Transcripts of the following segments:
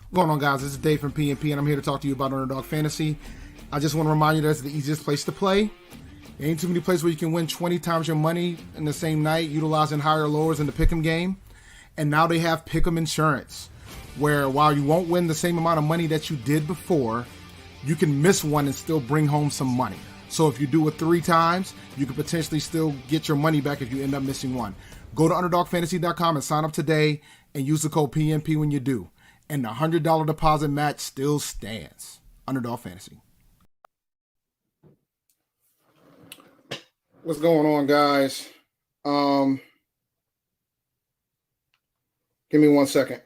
What's going on, guys? This is Dave from PNP, and I'm here to talk to you about Underdog Fantasy. I just want to remind you that's the easiest place to play. There ain't too many places where you can win 20 times your money in the same night, utilizing higher lowers in the pick'em game. And now they have pick'em insurance, where while you won't win the same amount of money that you did before, you can miss one and still bring home some money. So if you do it 3 times, you can potentially still get your money back if you end up missing one. Go to UnderdogFantasy.com and sign up today and use the code PNP when you do. And the $100 deposit match still stands. Underdog Fantasy. What's going on, guys? Give me 1 second.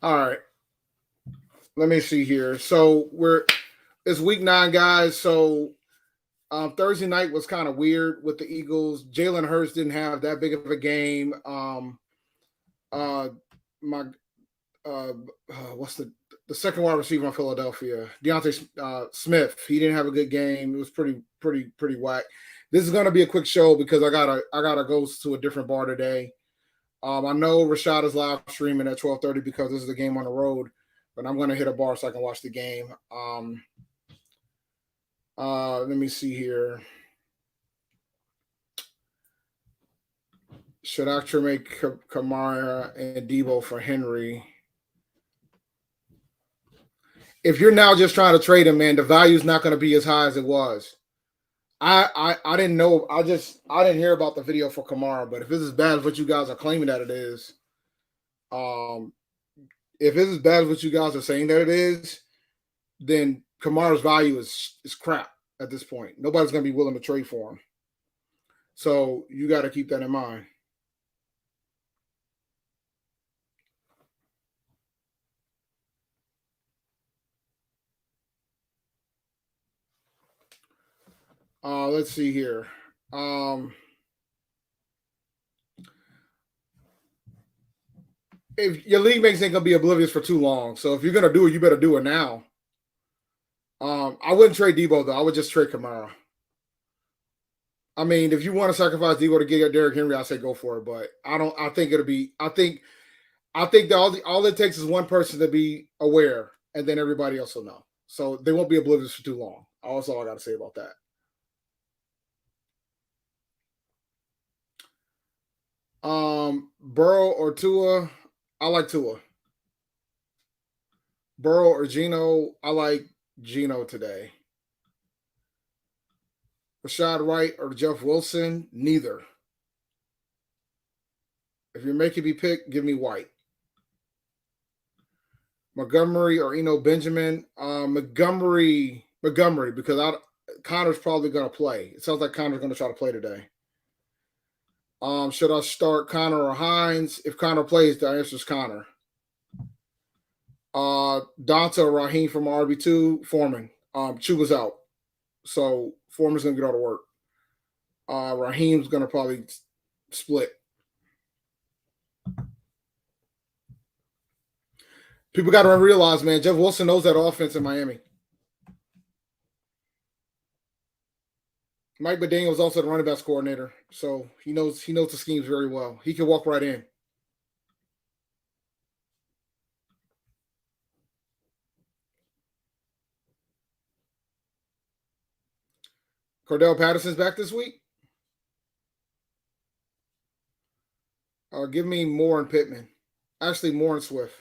All right. Let me see here. So it's week 9, guys. So Thursday night was kind of weird with the Eagles. Jalen Hurts didn't have that big of a game. My what's the second wide receiver in Philadelphia, Deontay Smith. He didn't have a good game. It was pretty whack. This is gonna be a quick show because I gotta go to a different bar today. I know Rashad is live streaming at 12:30 because this is the game on the road, but I'm gonna hit a bar so I can watch the game. Let me see here. Should I trade Kamara and Debo for Henry? If you're now just trying to trade him, man, the value is not going to be as high as it was. I didn't know. I didn't hear about the video for Kamara, but if it's as bad as what you guys are claiming that it is, if it's as bad as what you guys are saying that it is, then Kamara's value is crap at this point. Nobody's going to be willing to trade for him. So you got to keep that in mind. Let's see here. If your league mates ain't gonna be oblivious for too long, so if you're gonna do it, you better do it now. I wouldn't trade Debo though. I would just trade Kamara. I mean, if you want to sacrifice Debo to get Derrick Henry, I say go for it. But I don't. I think it'll be. I think that all it takes is one person to be aware, and then everybody else will know. So they won't be oblivious for too long. That's all I got to say about that. Burrow or Tua, I like Tua. Burrow or Geno, I like Geno today. Rashad Wright or Jeff Wilson, neither. If you're making me pick, give me White. Montgomery or Eno Benjamin, Montgomery because Connor's probably going to play. It sounds like Connor's going to try to play today. Should I start Connor or Hines? If Connor plays, the answer is Connor. Donta or Raheem from RB2, Foreman. Chuba's out. So Foreman's going to get all the work. Raheem's going to probably split. People got to realize, man, Jeff Wilson knows that offense in Miami. Mike McDaniel was also the running backs coordinator, so he knows the schemes very well. He can walk right in. Cordell Patterson's back this week. Give me Moore and Pittman. Actually, Moore and Swift.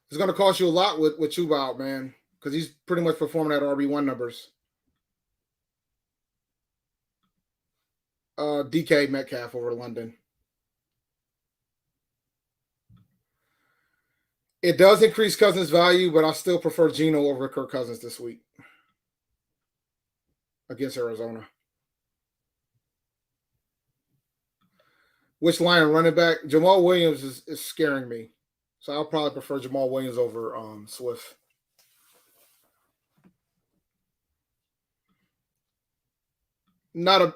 It's going to cost you a lot with Chuba out, man, because he's pretty much performing at RB1 numbers. DK Metcalf over London. It does increase Cousins' value, but I still prefer Geno over Kirk Cousins this week against Arizona. Which Lion running back? Jamal Williams is scaring me. So I'll probably prefer Jamal Williams over Swift. Not a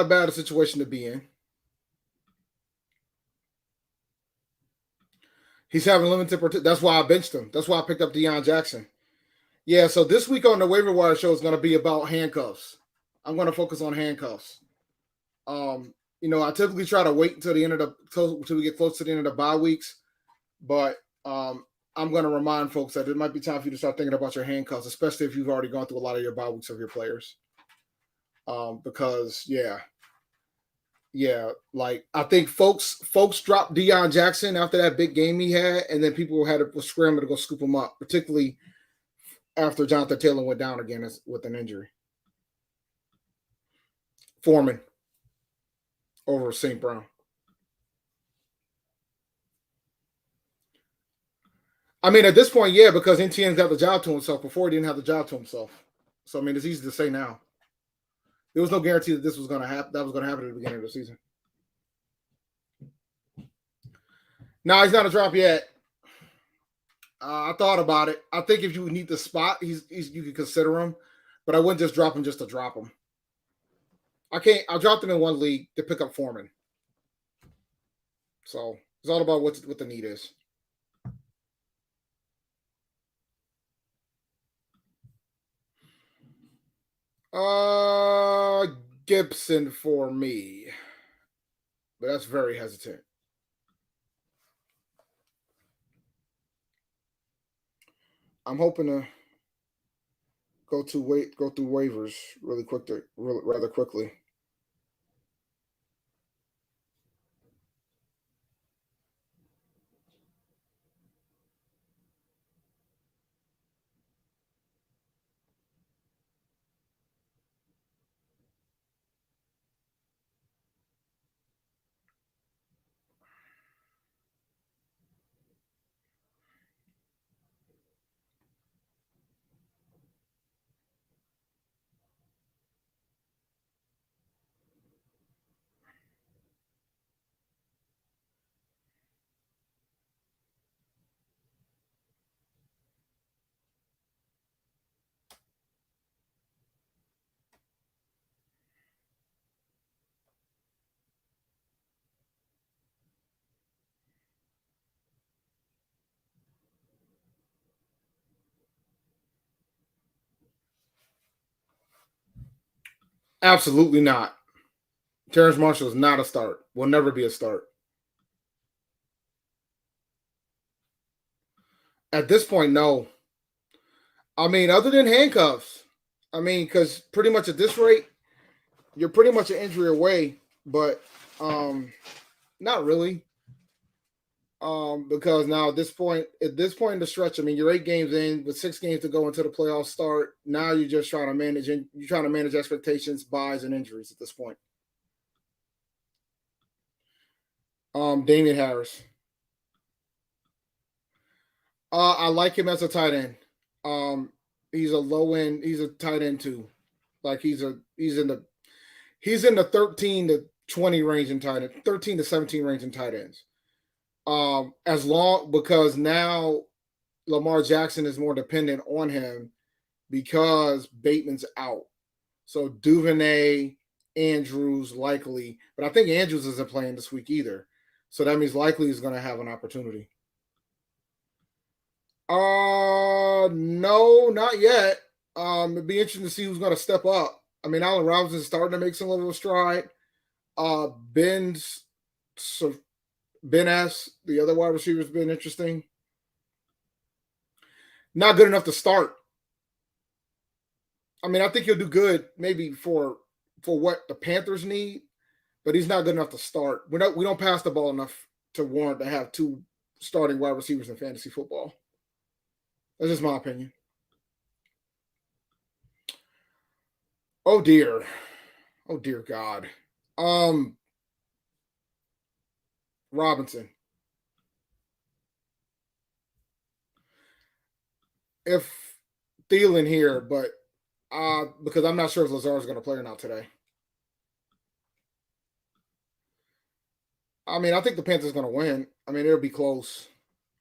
bad situation to be in. He's having limited that's why I benched him. That's why I picked up Deion Jackson. Yeah, so this week on the waiver wire show is going to be about handcuffs. I'm going to focus on handcuffs. I typically try to wait until the end of until we get close to the end of the bye weeks, but I'm going to remind folks that it might be time for you to start thinking about your handcuffs, especially if you've already gone through a lot of your bye weeks of your players. Because like I think folks dropped Deion Jackson after that big game he had, and then people was scrambling to go scoop him up, particularly after Jonathan Taylor went down again with an injury. Foreman over St. Brown. I mean, at this point, yeah, because NTN's got the job to himself. Before he didn't have the job to himself. So I mean, it's easy to say now. There was no guarantee that this was going to happen. That was going to happen at the beginning of the season. No, he's not a drop yet. I thought about it. I think if you need the spot, you could consider him, but I wouldn't just drop him just to drop him. I dropped him in one league to pick up Foreman. So it's all about what the need is. Gibson for me, but that's very hesitant. I'm hoping to go through waivers rather quickly. Absolutely not. Terrence Marshall is not a start. Will never be a start. At this point, no. I mean, other than handcuffs. I mean, because pretty much at this rate, you're pretty much an injury away. But not really. Because now at this point in the stretch, I mean, you're 8 games in with 6 games to go until the playoffs start. Now you're just trying to manage expectations, buys, and injuries at this point. Damian Harris. I like him as a tight end. He's a low end. He's a tight end too. Like he's in the 13 to 20 range in tight end, 13 to 17 range in tight ends. Because now Lamar Jackson is more dependent on him because Bateman's out. So Duvernay, Andrews likely, but I think Andrews isn't playing this week either. So that means likely he's going to have an opportunity. No, not yet. It'd be interesting to see who's going to step up. I mean, Allen Robinson's starting to make some level of stride. Ben S, the other wide receiver, has been interesting. Not good enough to start. I mean, I think he'll do good maybe for what the Panthers need, but he's not good enough to start. We don't pass the ball enough to warrant to have two starting wide receivers in fantasy football. That's just my opinion. Oh dear. Oh dear God. Um Robinson. If Thielen here, but because I'm not sure if Lazard's going to play or not today. I mean, I think the Panthers going to win. I mean, it'll be close,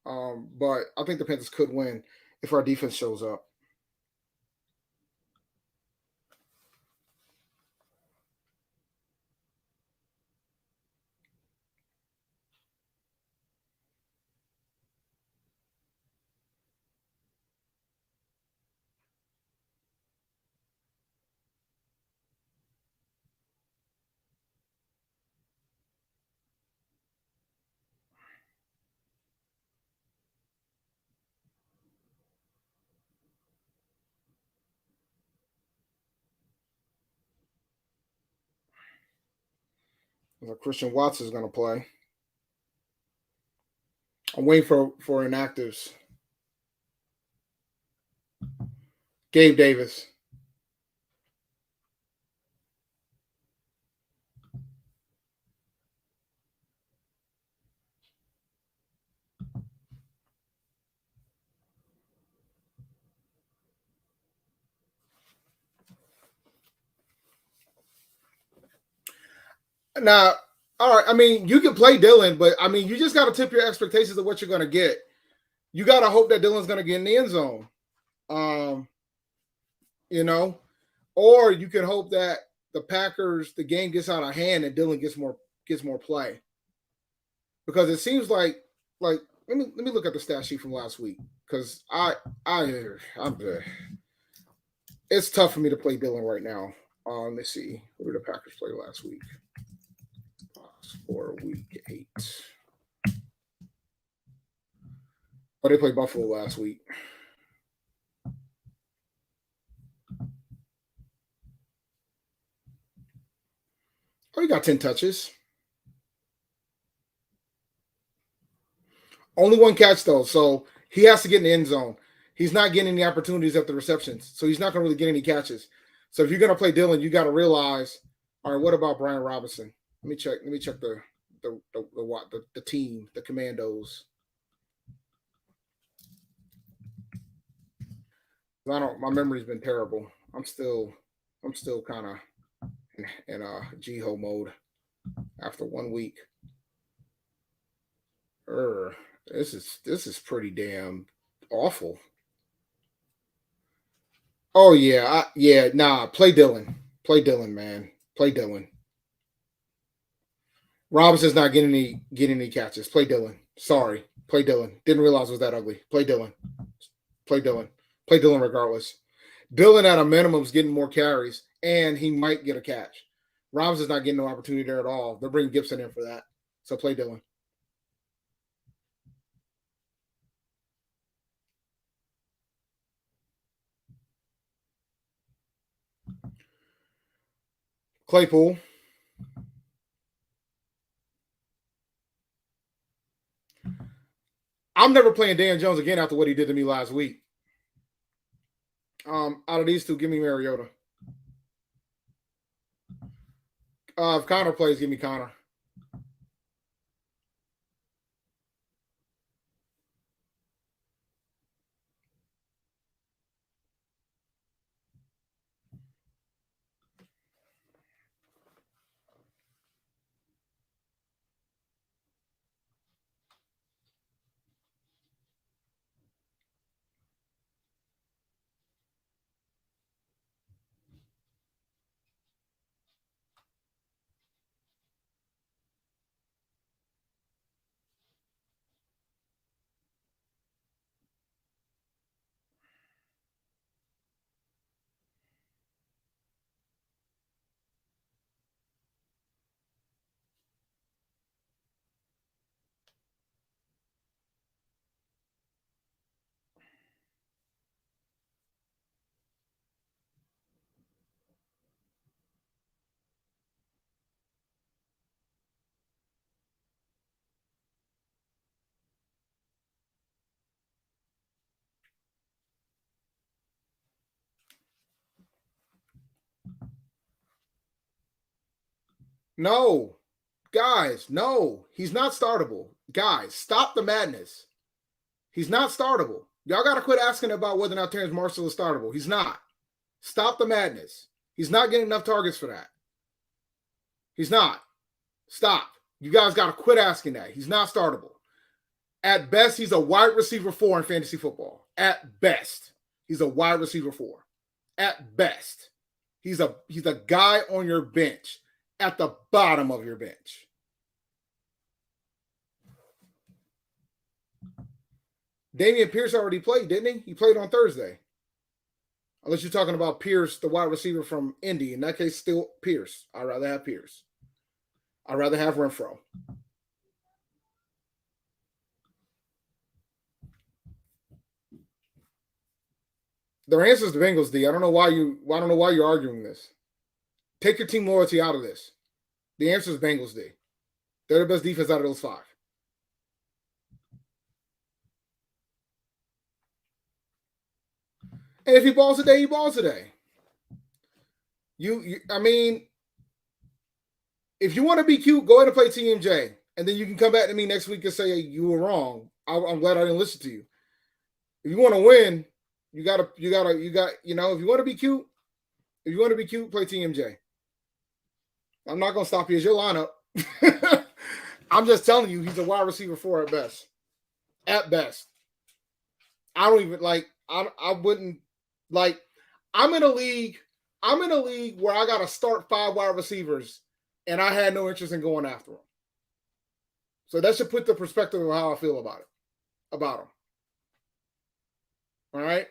but I think the Panthers could win if our defense shows up. So Christian Watson is going to play. I'm waiting for inactives. Gabe Davis. Now, all right. I mean, you can play Dylan, but I mean, you just got to tip your expectations of what you're going to get. You got to hope that Dylan's going to get in the end zone. Um, you know, or you can hope that the game gets out of hand and Dylan gets more play. Because it seems like let me look at the stat sheet from last week because I'm it's tough for me to play Dylan right now. Let me see. Who did the Packers play last week? For week 8. Oh, they played Buffalo last week. Oh, he got 10 touches. Only one catch though, so he has to get in the end zone. He's not getting any opportunities at the receptions, so he's not going to really get any catches. So if you're going to play Dylan, you got to realize, all right, what about Brian Robinson? Let me check. Let me check the team, the Commandos. I don't. My memory's been terrible. I'm still kind of in Jiho mode after 1 week. This is pretty damn awful. Oh yeah, yeah. Nah, play Dylan. Play Dylan, man. Play Dylan. Robinson's not getting any catches. Play Dylan. Sorry. Play Dylan. Didn't realize it was that ugly. Play Dylan. Play Dylan. Play Dylan regardless. Dylan at a minimum is getting more carries, and he might get a catch. Robinson's not getting no opportunity there at all. They're bringing Gibson in for that. So play Dylan. Claypool. I'm never playing Dan Jones again after what he did to me last week. Out of these two, give me Mariota. If Connor plays, give me Connor. No. Guys, no. He's not startable. Guys, stop the madness. He's not startable. Y'all got to quit asking about whether or not Terrence Marshall is startable. He's not. Stop the madness. He's not getting enough targets for that. He's not. Stop. You guys got to quit asking that. He's not startable. At best, he's a wide receiver 4 in fantasy football. At best, he's a wide receiver 4. At best, he's a guy on your bench at the bottom of your bench. Damian Pierce already played, didn't he? He played on Thursday. Unless you're talking about Pierce, the wide receiver from Indy. In that case, still Pierce. I'd rather have Pierce. I'd rather have Renfro. Their answer is the Bengals, D. I don't know why you're arguing this. Take your team loyalty out of this. The answer is Bengals, D. They're the best defense out of those 5. And if he balls today, he balls today. I mean, if you want to be cute, go ahead and play TMJ, and then you can come back to me next week and say, hey, you were wrong. I'm glad I didn't listen to you. If you want to win, you got, if you want to be cute, play TMJ. I'm not going to stop you as your lineup. I'm just telling you, he's a wide receiver 4 at best. At best. I don't even I wouldn't I'm in a league where I got to start 5 wide receivers and I had no interest in going after them. So that should put the perspective of how I feel about them. All right.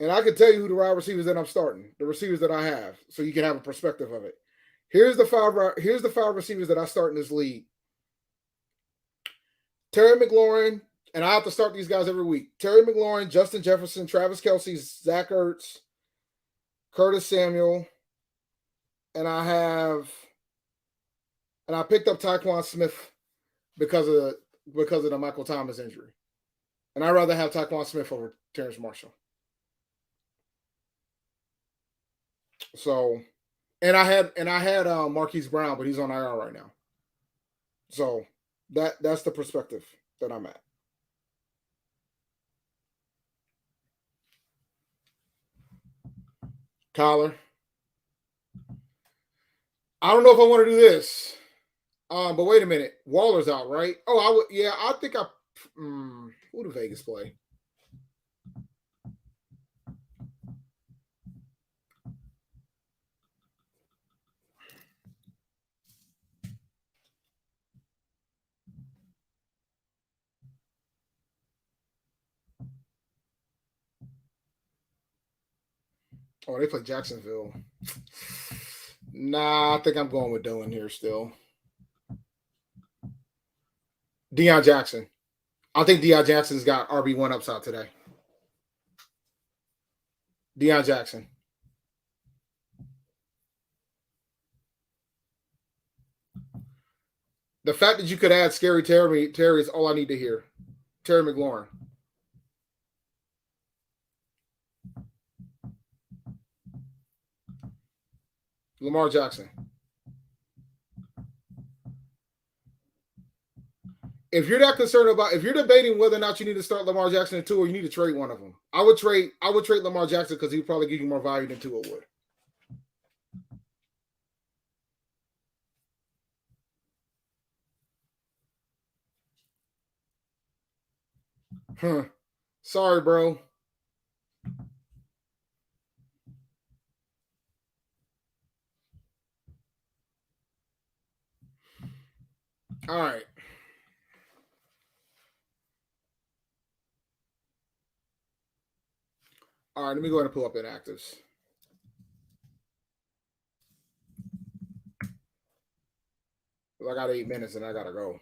And I can tell you who the wide receivers that I'm starting, the receivers that I have, so you can have a perspective of it. Here's the 5 receivers that I start in this league. Terry McLaurin, and I have to start these guys every week. Terry McLaurin, Justin Jefferson, Travis Kelce, Zach Ertz, Curtis Samuel, and I picked up Tyquan Smith because of the Michael Thomas injury. And I'd rather have Tyquan Smith over Terrence Marshall. So, and I had Marquise Brown, but he's on IR right now. So that's the perspective that I'm at. Collar. I don't know if I want to do this. But wait a minute. Waller's out, right? Oh, I would. Yeah, I think who do Vegas play? Oh, they play Jacksonville. Nah, I think I'm going with Dylan here still. Deion Jackson. I think Deion Jackson's got RB1 upside today. Deion Jackson. The fact that you could add Scary Terry is all I need to hear. Terry McLaurin. Lamar Jackson. If you're debating whether or not you need to start Lamar Jackson in 2 or you need to trade one of them, I would trade Lamar Jackson because he would probably give you more value than Tua would. Sorry, bro. All right. All right, let me go ahead and pull up inactives. I got 8 minutes and I got to go.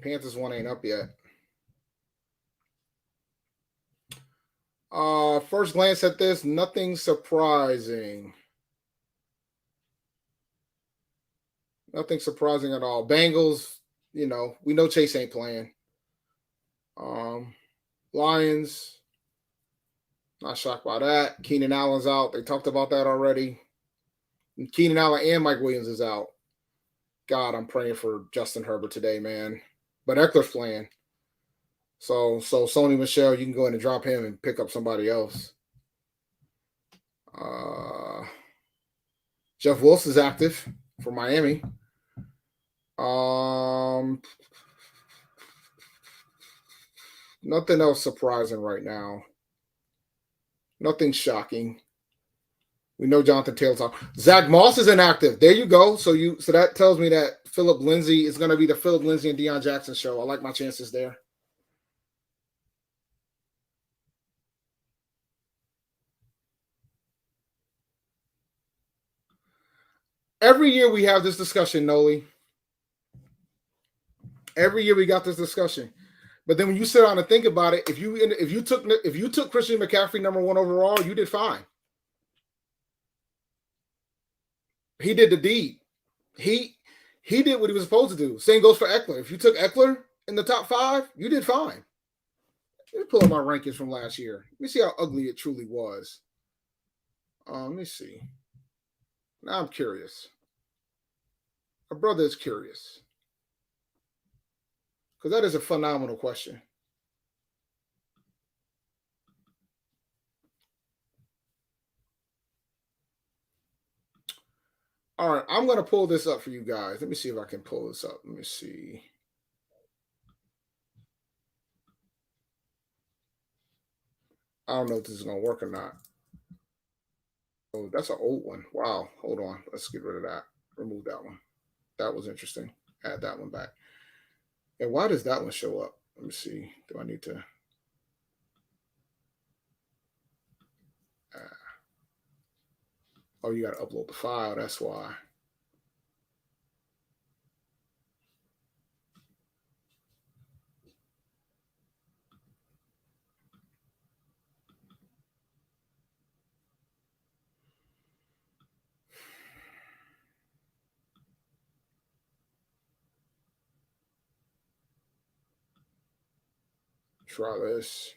Panthers one ain't up yet. First glance at this, nothing surprising. Nothing surprising at all. Bengals, we know Chase ain't playing. Lions, not shocked by that. Keenan Allen's out. They talked about that already. And Keenan Allen and Mike Williams is out. God, I'm praying for Justin Herbert today, man. But Eckler's playing. So Sony Michel, you can go in and drop him and pick up somebody else. Jeff Wilson's active for Miami. Nothing else surprising right now. Nothing shocking. We know Jonathan Taylor's out. Zach Moss is inactive. There you go. So that tells me that Philip Lindsay is going to be the Philip Lindsay and Deion Jackson show. I like my chances there. Every year we have this discussion, Noli. Every year we got this discussion. But then when you sit down and think about it, if you took Christian McCaffrey number 1 overall, you did fine. He did the deed. He did what he was supposed to do. Same goes for Eckler. If you took Eckler in the top 5, you did fine. Let me pull up my rankings from last year. Let me see how ugly it truly was. Let me see. Now I'm curious. My brother is curious. Because that is a phenomenal question. All right, I'm going to pull this up for you guys. Let me see if I can pull this up. Let me see. I don't know if this is going to work or not. Oh, that's an old one. Wow. Hold on. Let's get rid of that. Remove that one. That was interesting. Add that one back. And why does that one show up? Let me see. Do I need to? Oh, you got to upload the file. That's why. Try this.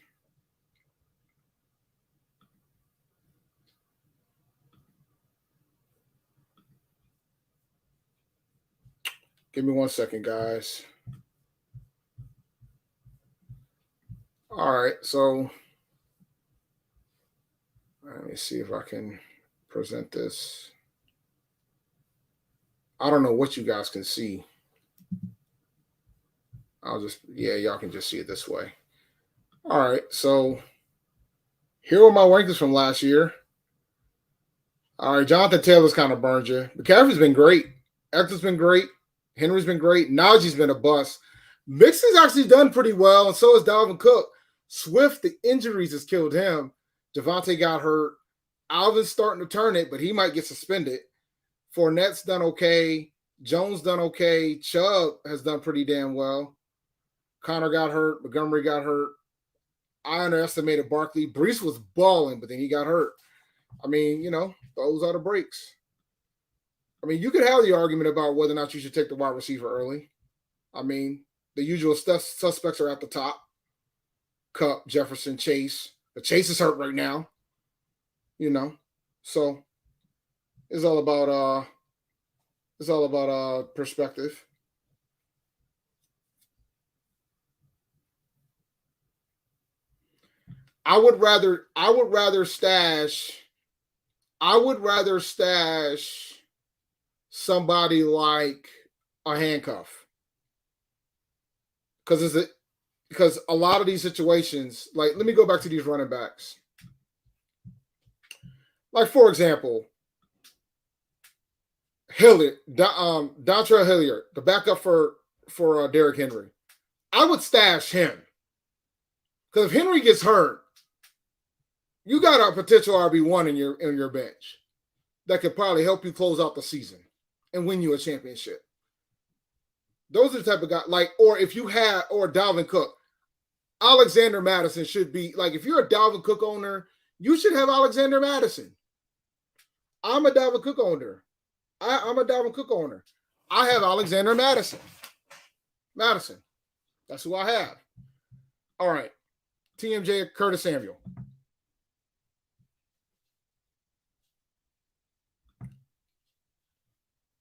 Give me 1 second, guys. All right, so let me see if I can present this. I don't know what you guys can see. Y'all can just see it this way. All right, so here are my rankings from last year. All right, Jonathan Taylor's kind of burned you. McCaffrey's been great. Eckler's been great. Henry's been great. Najee's been a bust. Mixon's actually done pretty well, and so has Dalvin Cook. Swift, the injuries has killed him. Javonte got hurt. Alvin's starting to turn it, but he might get suspended. Fournette's done okay. Jones done okay. Chubb has done pretty damn well. Connor got hurt. Montgomery got hurt. I underestimated Barkley. Brees was balling, but then he got hurt. I mean, those are the breaks. I mean, you could have the argument about whether or not you should take the wide receiver early. I mean, the usual suspects are at the top. Kupp, Jefferson, Chase. But Chase is hurt right now. So it's all about perspective. I would rather stash somebody like a handcuff. Because a lot of these situations, like, let me go back to these running backs. Like, for example, Hilliard, Dontrell Hilliard, the backup for Derrick Henry. I would stash him. Because if Henry gets hurt, you got a potential RB1 in your bench that could probably help you close out the season and win you a championship. Those are the type of guys, or Dalvin Cook. Alexander Madison should be like, if you're a Dalvin Cook owner, you should have Alexander Madison. I'm a Dalvin Cook owner. I'm a Dalvin Cook owner. I have Alexander Madison. That's who I have. All right. TMJ, Curtis Samuel.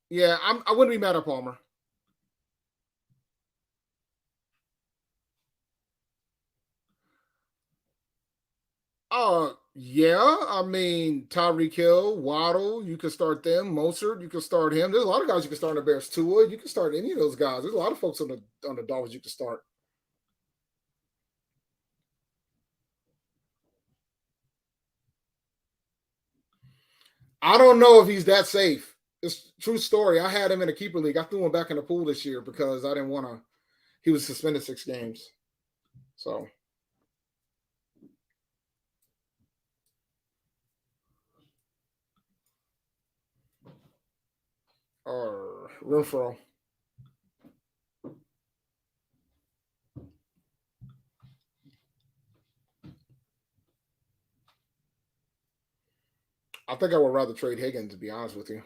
Yeah, I wouldn't be mad at Palmer. Yeah. I mean, Tyreek Hill, Waddle, you can start them. Mostert, you can start him. There's a lot of guys you can start in the Bears. Tua, you can start any of those guys. There's a lot of folks on the Dolphins you can start. I don't know if he's that safe. It's true story. I had him in a keeper league. I threw him back in the pool this year because I didn't want to. He was suspended 6 games. So. Or Renfro. I think I would rather trade Higgins, to be honest with you.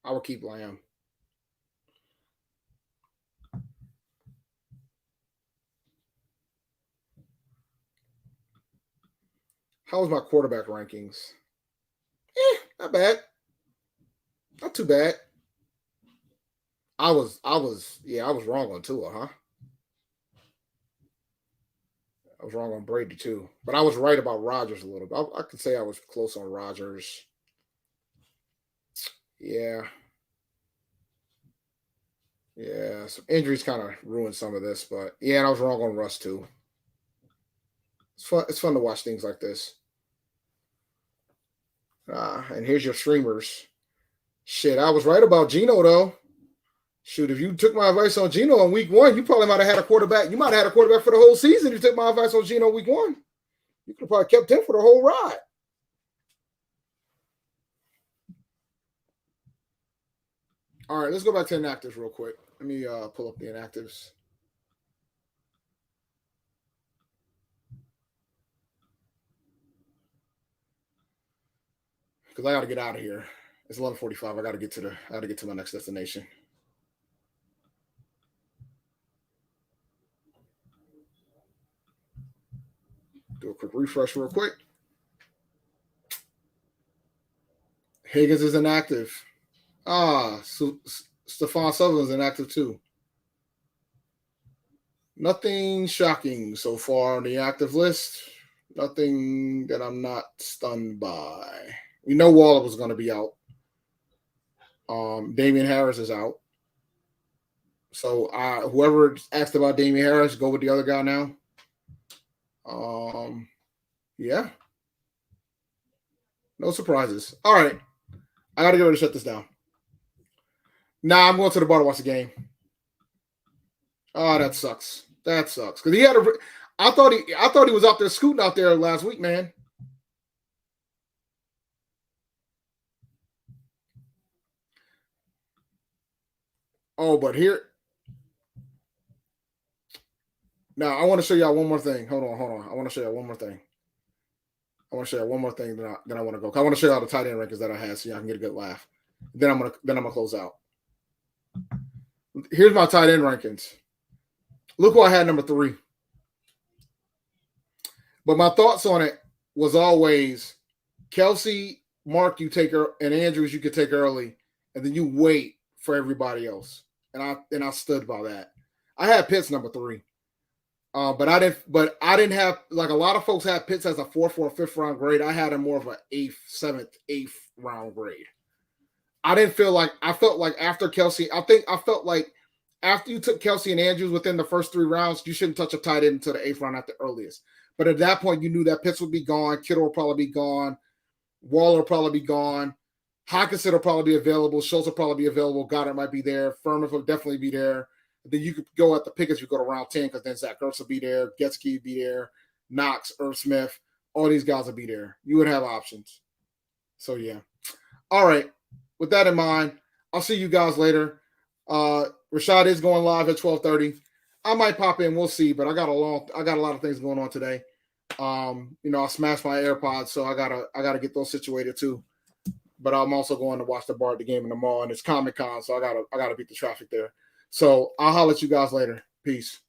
I would keep Lamb. How was my quarterback rankings? Not bad. Not too bad. I was wrong on Tua, huh? I was wrong on Brady too, but I was right about Rodgers a little bit. I could say I was close on Rodgers. Yeah, yeah. Some injuries kind of ruined some of this, but yeah, and I was wrong on Russ too. It's fun. It's fun to watch things like this. And here's your streamers. Shit, I was right about Geno though. Shoot, if you took my advice on Geno in week 1, you probably might have had a quarterback. You might have had a quarterback for the whole season. If you took my advice on Geno week 1, you could have probably kept him for the whole ride. All right, let's go back to inactives real quick. Let me pull up the inactives. Because I got to get out of here. It's 11:45. I got to get to my next destination. Do a quick refresh real quick. Higgins is inactive. So Stephon Sutherland's inactive too. Nothing shocking so far on the active list. Nothing that I'm not stunned by. We know Waller was going to be out. Damian Harris is out. So whoever asked about Damian Harris, go with the other guy now. Yeah. No surprises. All right. I got to get ready to shut this down. Nah, I'm going to the bar to watch the game. Oh, that sucks. That sucks. Because he had a. I thought he was out there scooting out there last week, man. Oh, but here. Now I want to show y'all one more thing. Hold on. I want to show y'all one more thing. Then I want to go. I want to show y'all the tight end rankings that I had so y'all can get a good laugh. Then I'm gonna close out. Here's my tight end rankings. Look who I had number 3. But my thoughts on it was always Kelsey, Mark, you take her, and Andrews, you could take early, and then you wait for everybody else. And I stood by that. I had Pitts number 3. But I didn't have, like, a lot of folks had Pitts as a 4th or 5th round grade. I had him more of an 8th, 7th, 8th round grade. I felt like after Kelsey, I felt like after you took Kelsey and Andrews within the first 3 rounds, you shouldn't touch a tight end until the 8th round at the earliest. But at that point, you knew that Pitts would be gone, Kittle will probably be gone, Waller will probably be gone, Hockenson will probably be available, Schultz will probably be available, Goddard might be there, Furman will definitely be there. Then you could go at the pick as you go to round 10 because then Zach Ertz will be there, Getsky will be there, Knox, Irv Smith, all these guys will be there. You would have options. So, yeah. All right. With that in mind, I'll see you guys later. Rashad is going live at 12:30. I might pop in. We'll see. But I got a lot of things going on today. I smashed my AirPods, so I gotta get those situated too. But I'm also going to watch the Bard the game in the mall, and it's Comic Con, so I gotta beat the traffic there. So I'll holler at you guys later. Peace.